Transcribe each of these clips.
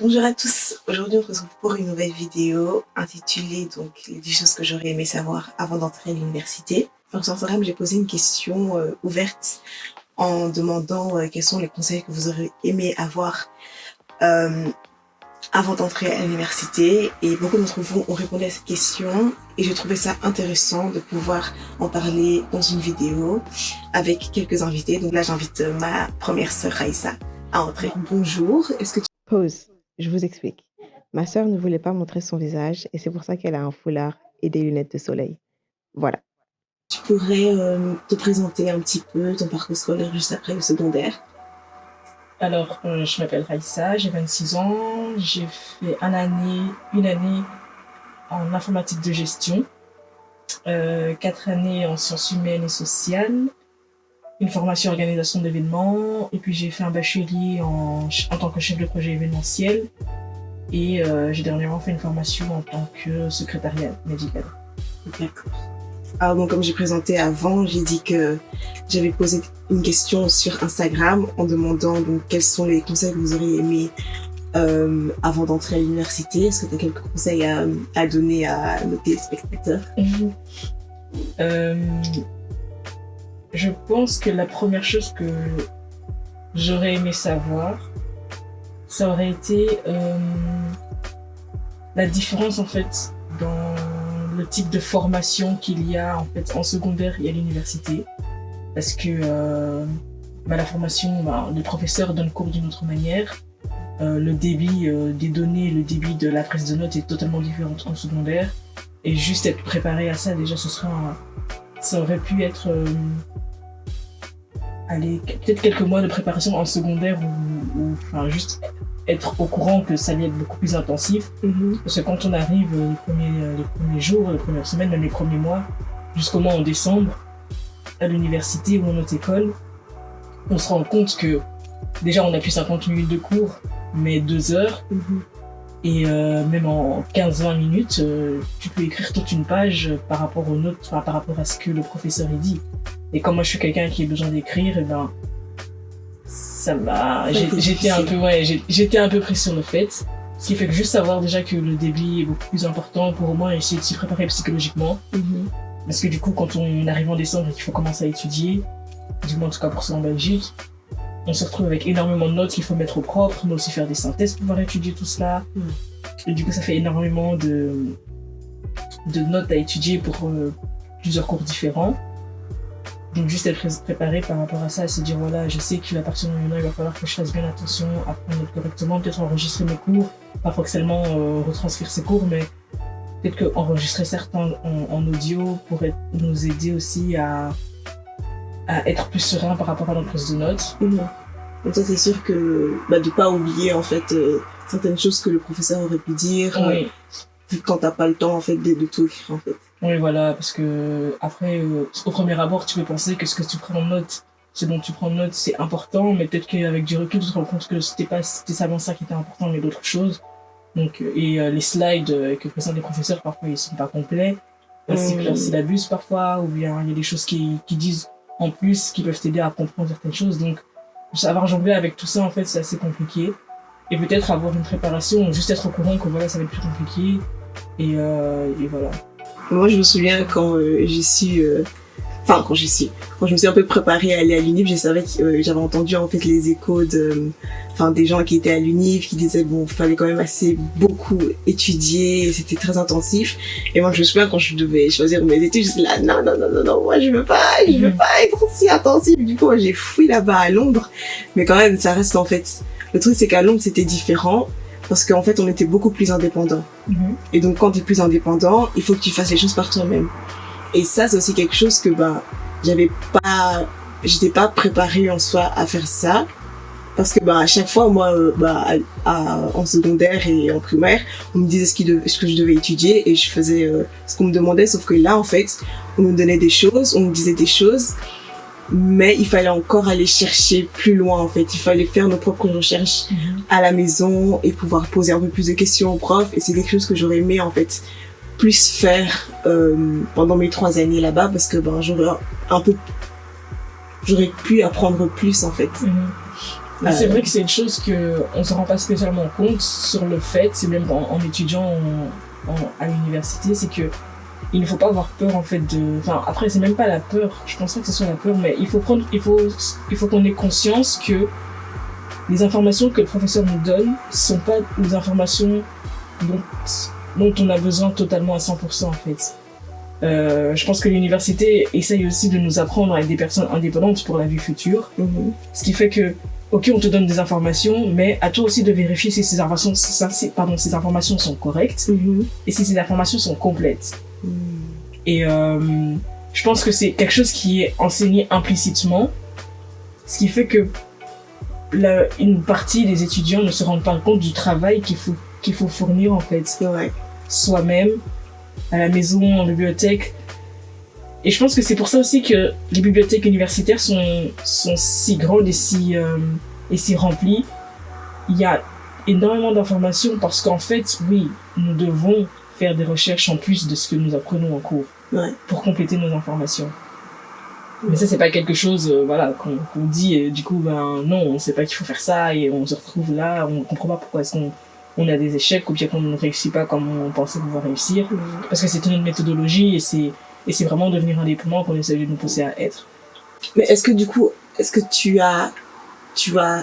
Bonjour à tous, aujourd'hui on se retrouve pour une nouvelle vidéo intitulée donc les 10 choses que j'aurais aimé savoir avant d'entrer à l'université. Donc sur Instagram j'ai posé une question ouverte en demandant quels sont les conseils que vous aurez aimé avoir avant d'entrer à l'université, et beaucoup d'entre vous ont répondu à cette question et j'ai trouvé ça intéressant de pouvoir en parler dans une vidéo avec quelques invités. Donc là j'invite ma première sœur Raïssa à entrer. Bonjour, est-ce que tu... Pause. Je vous explique. Ma sœur ne voulait pas montrer son visage et c'est pour ça qu'elle a un foulard et des lunettes de soleil. Voilà. Tu pourrais te présenter un petit peu ton parcours scolaire juste après le secondaire? Alors, je m'appelle Raïssa, j'ai 26 ans, j'ai fait une année en informatique de gestion, 4 années en sciences humaines et sociales, une formation organisation d'événements, et puis j'ai fait un bachelier en tant que chef de projet événementiel, et j'ai dernièrement fait une formation en tant que secrétariat médical. D'accord. Alors donc comme j'ai présenté avant, j'ai dit que j'avais posé une question sur Instagram en demandant donc quels sont les conseils que vous auriez aimé avant d'entrer à l'université. Est-ce que tu as quelques conseils à donner à nos téléspectateurs? Je pense que la première chose que j'aurais aimé savoir, ça aurait été la différence en fait dans le type de formation qu'il y a en fait en secondaire et à l'université, parce que la formation, les professeurs donnent cours d'une autre manière, le débit des données, le débit de la prise de notes est totalement différent en secondaire, et juste être préparé à ça déjà ça aurait pu être peut-être quelques mois de préparation en secondaire ou enfin juste être au courant que ça allait être beaucoup plus intensif. Parce que quand on arrive les premiers jours, les premières semaines, même les premiers mois, jusqu'au mois en décembre, à l'université ou à notre école, on se rend compte que déjà on a plus 50 minutes de cours, mais 2 heures. Et même en 15-20 minutes, tu peux écrire toute une page par rapport aux notes, par rapport à ce que le professeur a dit. Et comme moi je suis quelqu'un qui a besoin d'écrire, et ben ça m'a, j'étais un peu pris sur le fait. Ce qui fait que juste savoir déjà que le débit est beaucoup plus important pour au moins essayer de s'y préparer psychologiquement. Parce que du coup, quand on arrive en décembre et qu'il faut commencer à étudier, du moins en tout cas pour ça en Belgique, on se retrouve avec énormément de notes qu'il faut mettre au propre, mais aussi faire des synthèses pour pouvoir étudier tout cela. Et du coup, ça fait énormément de notes à étudier pour plusieurs cours différents. Donc juste être préparé par rapport à ça, et se dire voilà, je sais qu'à partir de maintenant, il va falloir que je fasse bien attention à prendre correctement, peut-être enregistrer mes cours, pas forcément retranscrire ces cours, mais peut-être que enregistrer certains en audio pourrait nous aider aussi à être plus serein par rapport à notre prise de notes. Donc ça c'est sûr que de pas oublier en fait certaines choses que le professeur aurait pu dire, Oui. Quand t'as pas le temps en fait de tout écrire en fait. Oui, voilà, parce que après, au premier abord, tu peux penser que ce que tu prends en note, ce dont tu prends en note, c'est important, mais peut-être qu'avec du recul, tu te rends compte que c'était pas spécialement ça qui était important, mais d'autres choses. Donc, les slides que présentent les professeurs, parfois, ils sont pas complets, ainsi que leur syllabus, parfois, ou bien il y a des choses qui disent en plus, qui peuvent t'aider à comprendre certaines choses. Donc, savoir jongler avec tout ça, en fait, c'est assez compliqué. Et peut-être avoir une préparation, juste être au courant que voilà, ça va être plus compliqué. Et voilà. Moi, je me souviens quand quand je me suis un peu préparée à aller à l'UNIF, je savais que j'avais entendu en fait les échos des gens qui étaient à l'UNIF qui disaient fallait quand même assez beaucoup étudier, c'était très intensif. Et moi, je me souviens quand je devais choisir mes études, je suis là non, moi je veux pas être aussi intensif. Du coup, moi, j'ai fui là-bas à Londres, mais quand même, ça reste en fait. Le truc, c'est qu'à Londres, c'était différent. Parce qu'en fait, on était beaucoup plus indépendants. Et donc, quand tu es plus indépendant, il faut que tu fasses les choses par toi-même. Et ça, c'est aussi quelque chose que, j'étais pas préparée en soi à faire ça. Parce que, à chaque fois, moi, en secondaire et en primaire, on me disait ce que je devais étudier et je faisais ce qu'on me demandait. Sauf que là, en fait, on me donnait des choses, on me disait des choses. Mais il fallait encore aller chercher plus loin en fait, il fallait faire nos propres recherches à la maison et pouvoir poser un peu plus de questions aux profs, et c'est quelque chose que j'aurais aimé en fait plus faire pendant mes 3 années là-bas, parce que j'aurais pu apprendre plus en fait. Mais c'est vrai que c'est une chose qu'on ne se rend pas spécialement compte sur le fait, c'est même en étudiant à l'université, c'est que il ne faut pas avoir peur en fait de... Enfin, après, c'est même pas la peur, je pense pas que ce soit la peur, mais il faut qu'on ait conscience que les informations que le professeur nous donne sont pas les informations dont on a besoin totalement à 100% en fait. Je pense que l'université essaye aussi de nous apprendre à être des personnes indépendantes pour la vie future. Ce qui fait que, ok, on te donne des informations, mais à toi aussi de vérifier si ces informations sont correctes et si ces informations sont complètes. Et je pense que c'est quelque chose qui est enseigné implicitement, ce qui fait que une partie des étudiants ne se rendent pas compte du travail qu'il faut fournir en fait, soi-même, à la maison, en bibliothèque. Et je pense que c'est pour ça aussi que les bibliothèques universitaires sont si grandes et si remplies. Il y a énormément d'informations parce qu'en fait, oui, nous devons faire des recherches en plus de ce que nous apprenons en cours pour compléter nos informations. Mais ça, c'est pas quelque chose qu'on dit et du coup, non, on sait pas qu'il faut faire ça et on se retrouve là, on comprend pas pourquoi est-ce qu'on a des échecs ou bien qu'on ne réussit pas comme on pensait pouvoir réussir. Parce que c'est une méthodologie et c'est vraiment devenir indépendant qu'on essaie de nous pousser à être. Mais est-ce que tu as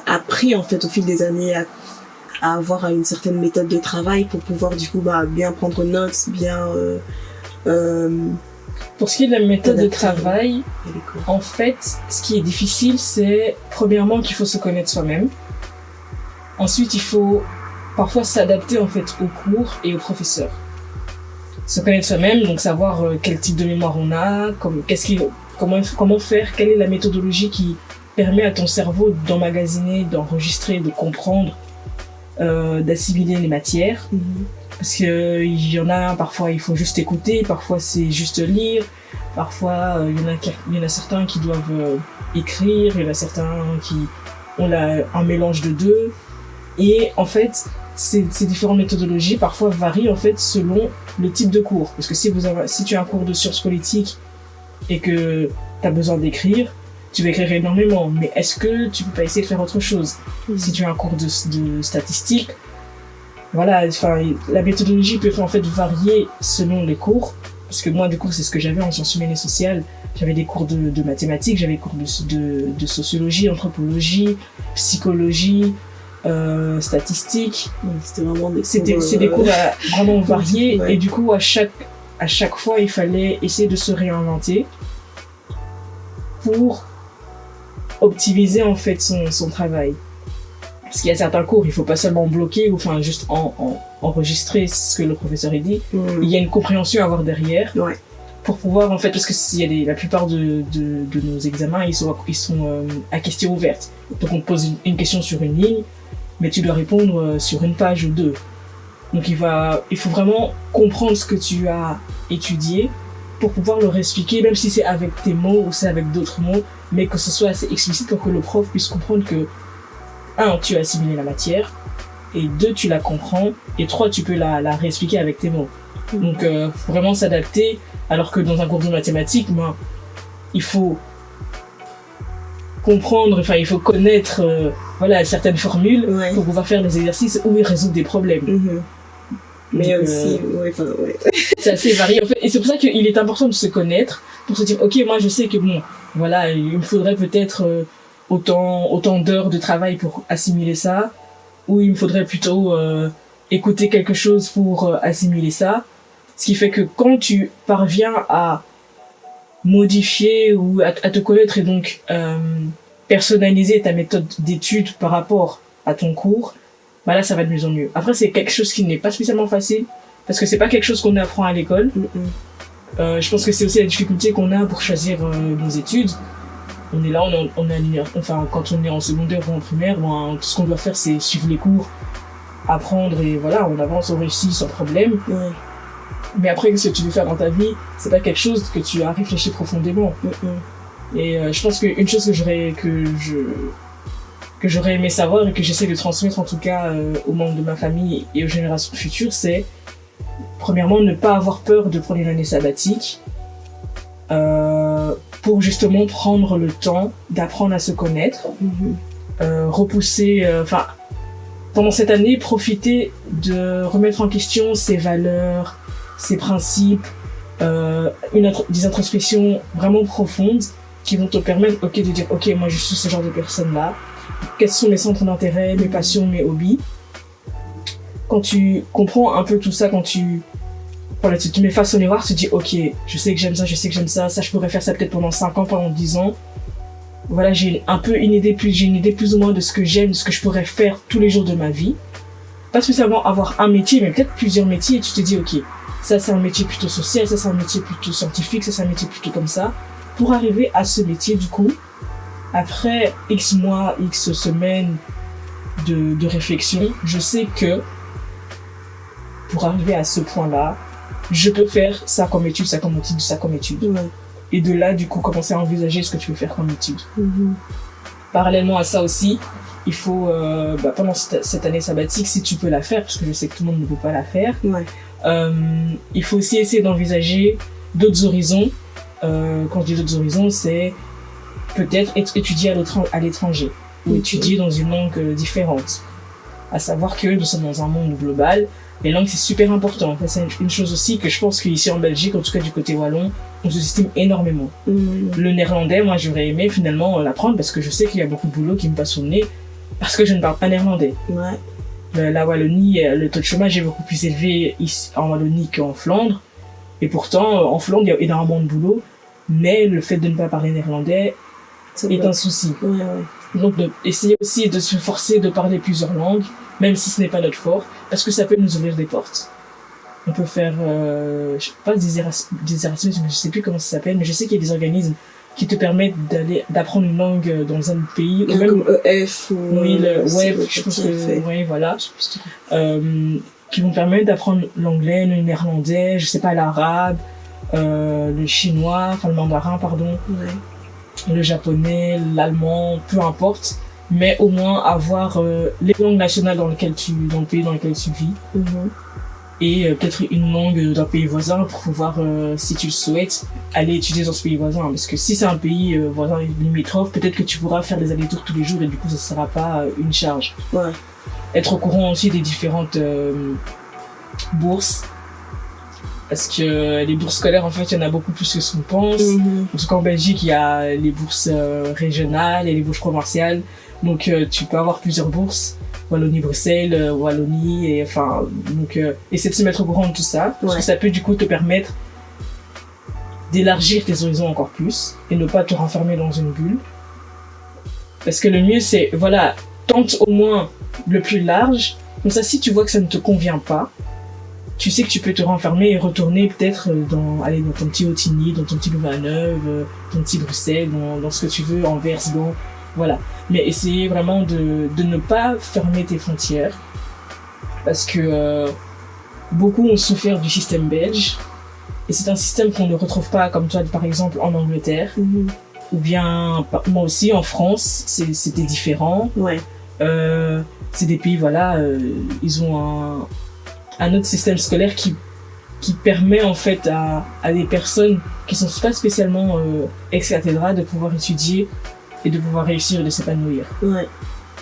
appris en fait au fil des années à avoir une certaine méthode de travail pour pouvoir du coup bien prendre note, bien pour ce qui est de la méthode de travail, en fait, ce qui est difficile, c'est premièrement qu'il faut se connaître soi-même. Ensuite, il faut parfois s'adapter en fait au cours et au professeur. Se connaître soi-même, donc savoir quel type de mémoire on a, comment faire, quelle est la méthodologie qui permet à ton cerveau d'emmagasiner, d'enregistrer, de comprendre, d'assimiler les matières. Parce que il y en a, parfois il faut juste écouter, parfois c'est juste lire, parfois il y en a certains qui doivent écrire, il y en a certains qui ont un mélange de deux. Et en fait, ces différentes méthodologies parfois varient en fait selon le type de cours. Parce que si tu as un cours de sciences politiques et que tu as besoin d'écrire, tu vas écrire énormément. Mais est-ce que tu peux pas essayer de faire autre chose? Si tu as un cours de statistiques, voilà, la méthodologie peut en fait varier selon les cours. Parce que moi, du coup, c'est ce que j'avais en sciences humaines et sociales. J'avais des cours de mathématiques, j'avais des cours de sociologie, anthropologie, psychologie, statistiques. C'était vraiment des cours vraiment variés. Et du coup, à chaque fois, il fallait essayer de se réinventer pour optimiser en fait son travail. Parce qu'il y a certains cours, il faut pas seulement bloquer ou juste enregistrer ce que le professeur a dit. Il y a une compréhension à avoir derrière pour pouvoir en fait, parce que la plupart de nos examens ils sont à questions ouvertes. Donc on te pose une question sur une ligne, mais tu dois répondre sur une page ou deux. Donc il faut vraiment comprendre ce que tu as étudié pour pouvoir le réexpliquer, même si c'est avec tes mots ou c'est avec d'autres mots, mais que ce soit assez explicite pour que le prof puisse comprendre que 1, tu as assimilé la matière, et 2, tu la comprends, et 3, tu peux la réexpliquer avec tes mots. Donc, faut vraiment s'adapter, alors que dans un cours de mathématiques, il faut comprendre, il faut connaître certaines formules pour pouvoir faire des exercices où ils résolvent des problèmes. Mais donc, aussi, c'est assez varié en fait, et c'est pour ça qu'il est important de se connaître, pour se dire, ok, moi je sais que il me faudrait peut-être autant d'heures de travail pour assimiler ça, ou il me faudrait plutôt écouter quelque chose pour assimiler ça. Ce qui fait que quand tu parviens à modifier ou à te connaître et donc personnaliser ta méthode d'étude par rapport à ton cours, là ça va de mieux en mieux. Après c'est quelque chose qui n'est pas spécialement facile, parce que c'est pas quelque chose qu'on apprend à l'école. Je pense que c'est aussi la difficulté qu'on a pour choisir nos études. On est là, quand on est en secondaire ou en primaire, tout ce qu'on doit faire, c'est suivre les cours, apprendre et on avance, on réussit sans problème. Mais après, ce que tu veux faire dans ta vie, c'est pas quelque chose que tu as réfléchi profondément. Et je pense qu'une chose que j'aurais aimé savoir et que j'essaie de transmettre en tout cas aux membres de ma famille et aux générations futures, c'est premièrement ne pas avoir peur de prendre une année sabbatique. Pour justement prendre le temps d'apprendre à se connaître. repousser, pendant cette année, profiter de remettre en question ses valeurs, ses principes, des introspections vraiment profondes qui vont te permettre, de dire, moi je suis ce genre de personne-là. Quels sont mes centres d'intérêt, mes passions, mes hobbies. Quand tu comprends un peu tout ça, quand tu te mets face au miroir, tu te dis, je sais que j'aime ça, ça je pourrais faire ça peut-être pendant 5 ans, pendant 10 ans. Voilà, j'ai une idée plus ou moins de ce que j'aime, de ce que je pourrais faire tous les jours de ma vie. Pas spécialement avoir un métier, mais peut-être plusieurs métiers, et tu te dis, ça c'est un métier plutôt social, ça c'est un métier plutôt scientifique, ça c'est un métier plutôt comme ça. Pour arriver à ce métier, du coup, après X mois, X semaines de réflexion, je sais que pour arriver à ce point-là, je peux faire ça comme étude, ça comme étude, ça comme étude. Ouais. Et de là, du coup, commencer à envisager ce que tu veux faire comme étude. Parallèlement à ça aussi, il faut, pendant cette année sabbatique, si tu peux la faire, parce que je sais que tout le monde ne peut pas la faire, il faut aussi essayer d'envisager d'autres horizons. Quand je dis d'autres horizons, c'est peut-être étudier à l'étranger ou étudier dans une langue différente. À savoir que nous sommes dans un monde global, les langues c'est super important. C'est une chose aussi que je pense qu'ici en Belgique, en tout cas du côté wallon, on sous-estime énormément. Le néerlandais, moi j'aurais aimé finalement l'apprendre parce que je sais qu'il y a beaucoup de boulot qui me passe au nez parce que je ne parle pas néerlandais. La Wallonie, le taux de chômage est beaucoup plus élevé ici, en Wallonie qu'en Flandre. Et pourtant, en Flandre, il y a énormément de boulot, mais le fait de ne pas parler néerlandais est un souci. Donc, essayer aussi de se forcer de parler plusieurs langues, même si ce n'est pas notre fort, parce que ça peut nous ouvrir des portes. On peut faire, je sais pas, des Erasmus, je sais plus comment ça s'appelle, mais je sais qu'il y a des organismes qui te permettent d'apprendre une langue dans un pays. Ou même comme EF ou... Oui, le web, je pense que... Oui, voilà. Qui vont permettre d'apprendre l'anglais, le néerlandais, je sais pas, l'arabe, le chinois, le mandarin, pardon. Le japonais, l'allemand, peu importe, mais au moins avoir les langues nationales dans le pays dans lequel tu vis, et peut-être une langue d'un pays voisin pour pouvoir, si tu le souhaites, aller étudier dans ce pays voisin. Parce que si c'est un pays voisin limitrophe, peut-être que tu pourras faire des allers-retours tous les jours et du coup ça ne sera pas une charge. Être au courant aussi des différentes bourses. Parce que les bourses scolaires, en fait, il y en a beaucoup plus que ce qu'on pense. En tout cas, en Belgique, il y a les bourses régionales et les bourses provinciales. Donc, tu peux avoir plusieurs bourses. Wallonie-Bruxelles, Wallonie, et enfin, donc, essaie de se mettre au courant de tout ça. Parce que ça peut, du coup, te permettre d'élargir tes horizons encore plus et ne pas te renfermer dans une bulle. Parce que le mieux, c'est, tente au moins le plus large. Comme ça, si tu vois que ça ne te convient pas, tu sais que tu peux te renfermer et retourner peut-être dans ton petit Otigny, dans ton petit Louvain-Neuve, ton petit Bruxelles, dans ce que tu veux, Anvers, Gand, voilà. Mais essayer vraiment de ne pas fermer tes frontières, parce que beaucoup ont souffert du système belge, et c'est un système qu'on ne retrouve pas, comme toi par exemple en Angleterre, ou bien moi aussi en France, c'était différent. C'est des pays, ils ont un autre système scolaire qui permet en fait à des personnes qui sont pas spécialement ex-cathédrales de pouvoir étudier et de pouvoir réussir et de s'épanouir.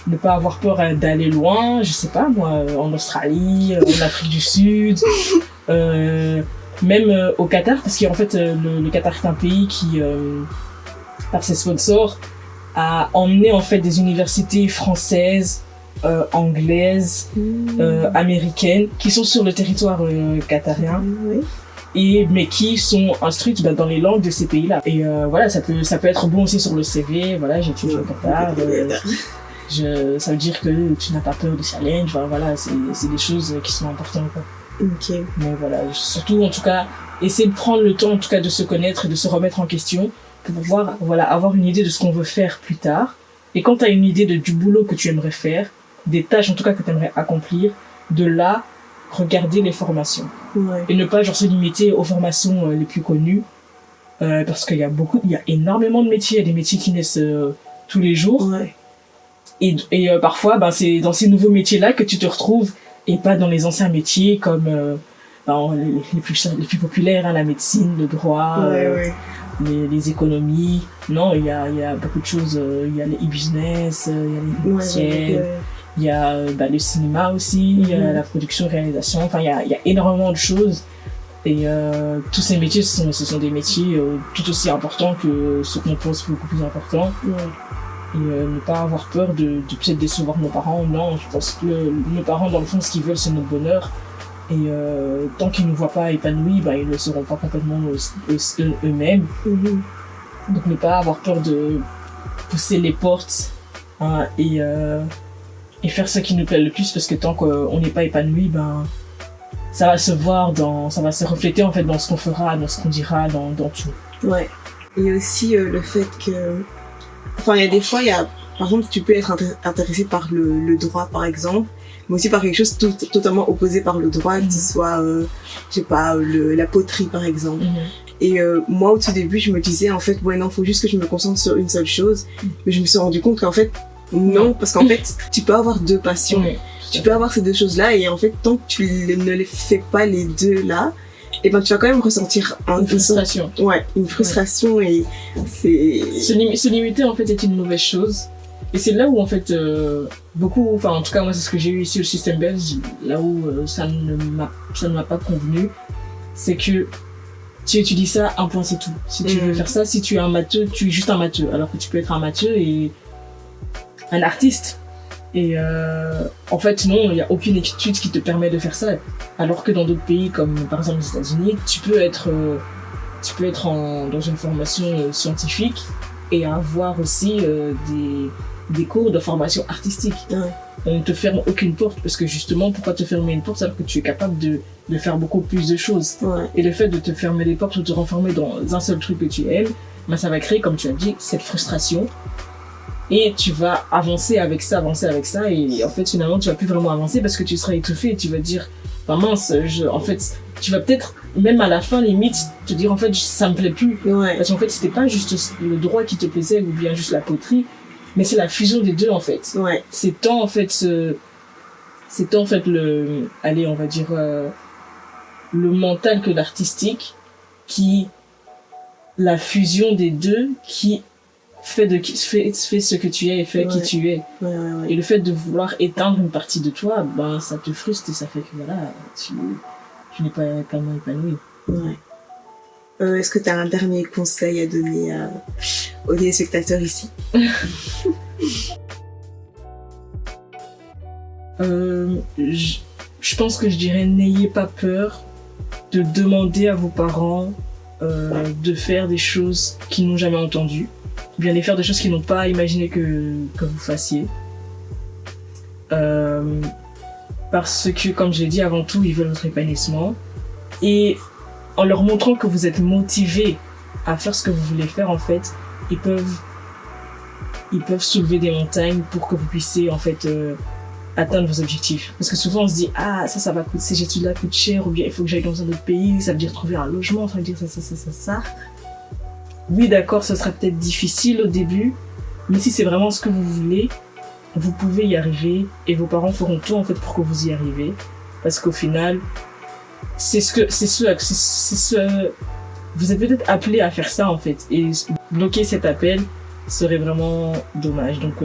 Ne pas avoir peur d'aller loin, je sais pas moi, en Australie, en Afrique du Sud, même au Qatar, parce qu'en fait le Qatar est un pays qui, par ses sponsors, a emmené en fait des universités françaises, anglaises, américaines, qui sont sur le territoire qatarien, mais qui sont instruites dans les langues de ces pays-là. Et ça peut être bon aussi sur le CV. J'ai étudié au Qatar. Ça veut dire que tu n'as pas peur de challenge. C'est des choses qui sont importantes. Mais surtout en tout cas, essayer de prendre le temps en tout cas de se connaître et de se remettre en question pour pouvoir avoir une idée de ce qu'on veut faire plus tard. Et quand tu as une idée du boulot que tu aimerais faire, des tâches en tout cas que tu aimerais accomplir, de là, regarder les formations. Et ne pas se limiter aux formations les plus connues, parce qu'il y a énormément de métiers, il y a des métiers qui naissent tous les jours. Et parfois, c'est dans ces nouveaux métiers-là que tu te retrouves, et pas dans les anciens métiers comme les plus populaires, la médecine, le droit, les économies. Non, il y a beaucoup de choses. Il y a les e-business, il y a les logiciels, il y a le cinéma aussi, il y a la production, réalisation. Enfin, il y a énormément de choses. Et tous ces métiers, ce sont des métiers tout aussi importants que ceux qu'on pense beaucoup plus importants. Et ne pas avoir peur de peut-être décevoir nos parents. Non, je pense que nos parents, dans le fond, ce qu'ils veulent, c'est notre bonheur. Et tant qu'ils ne nous voient pas épanouis, ils ne seront pas complètement eux-mêmes. Donc ne pas avoir peur de pousser les portes, hein, et faire ce qui nous plaît le plus, parce que tant qu'on n'est pas épanoui, ça va se voir ça va se refléter en fait dans ce qu'on fera, dans ce qu'on dira, dans tout. Ouais. Et aussi le fait que, enfin, il y a des fois, par exemple, tu peux être intéressé par le droit, par exemple, mais aussi par quelque chose totalement opposé par le droit, que ce soit, je sais pas, la poterie, par exemple. Et moi, au tout début, je me disais, en fait, non, faut juste que je me concentre sur une seule chose. Mais je me suis rendu compte qu'en fait, non, parce qu'en fait, tu peux avoir deux passions. Tu peux avoir ces deux choses-là, et en fait, tant que tu ne les fais pas les deux là, et tu vas quand même ressentir une frustration. Une frustration, et c'est... Se limiter, en fait, est une mauvaise chose. Et c'est là où, en fait, beaucoup, enfin, en tout cas, moi, c'est ce que j'ai eu ici au système belge, là où ça ne m'a pas convenu, c'est que tu étudies ça, un point, c'est tout. Si tu veux faire ça, si tu es un matheux, tu es juste un matheux, alors que tu peux être un matheux et un artiste. Et en fait, non, il n'y a aucune étude qui te permet de faire ça. Alors que dans d'autres pays, comme par exemple les États-Unis, tu peux être dans une formation scientifique et avoir aussi des cours de formation artistique. On ne te ferme aucune porte, parce que justement, pourquoi te fermer une porte alors que tu es capable de faire beaucoup plus de choses. Et le fait de te fermer les portes ou de te renfermer dans un seul truc que tu aimes, ça va créer, comme tu as dit, cette frustration. Et tu vas avancer avec ça, et en fait, finalement, tu vas plus vraiment avancer parce que tu seras étouffé et tu vas dire, mince, en fait, tu vas peut-être, même à la fin, limite, te dire, en fait, ça me plaît plus. Parce qu'en fait, c'était pas juste le droit qui te plaisait ou bien juste la poterie, mais c'est la fusion des deux, en fait. C'est tant, en fait, allez, on va dire, le mental que l'artistique, la fusion des deux qui fait ce que tu es et fait qui tu es. Et le fait de vouloir éteindre une partie de toi, ça te frustre et ça fait que voilà, tu n'es pas pleinement épanoui. Est-ce que tu as un dernier conseil à donner aux téléspectateurs ici? Je pense que je dirais, n'ayez pas peur de demander à vos parents de faire des choses qu'ils n'ont jamais entendues, ou bien de faire des choses qu'ils n'ont pas imaginé que vous fassiez. Parce que, comme je l'ai dit, avant tout, ils veulent votre épanouissement. Et en leur montrant que vous êtes motivé à faire ce que vous voulez faire, en fait, ils peuvent soulever des montagnes pour que vous puissiez, en fait, atteindre vos objectifs. Parce que souvent, on se dit, ça va coûter, ces études-là coûtent cher, ou bien il faut que j'aille dans un autre pays, ça veut dire trouver un logement, ça veut dire ça. Oui, d'accord, ce sera peut-être difficile au début, mais si c'est vraiment ce que vous voulez, vous pouvez y arriver, et vos parents feront tout, en fait, pour que vous y arrivez. Parce qu'au final, vous êtes peut-être appelé à faire ça, en fait, et bloquer cet appel serait vraiment dommage. Donc,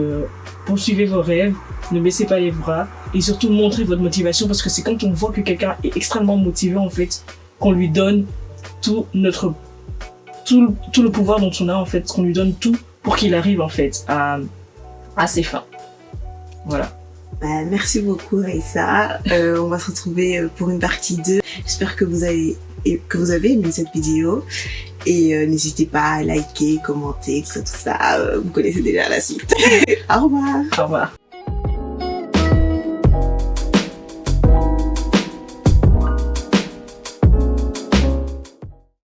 poursuivez vos rêves, ne baissez pas les bras, et surtout montrez votre motivation, parce que c'est quand on voit que quelqu'un est extrêmement motivé, en fait, qu'on lui donne tout le pouvoir dont on a, en fait, qu'on lui donne tout pour qu'il arrive, en fait, à ses fins. Voilà. Merci beaucoup, Raissa. On va se retrouver pour une partie 2. J'espère que vous avez aimé cette vidéo. Et n'hésitez pas à liker, commenter, tout ça. Vous connaissez déjà la suite. Au revoir. Au revoir.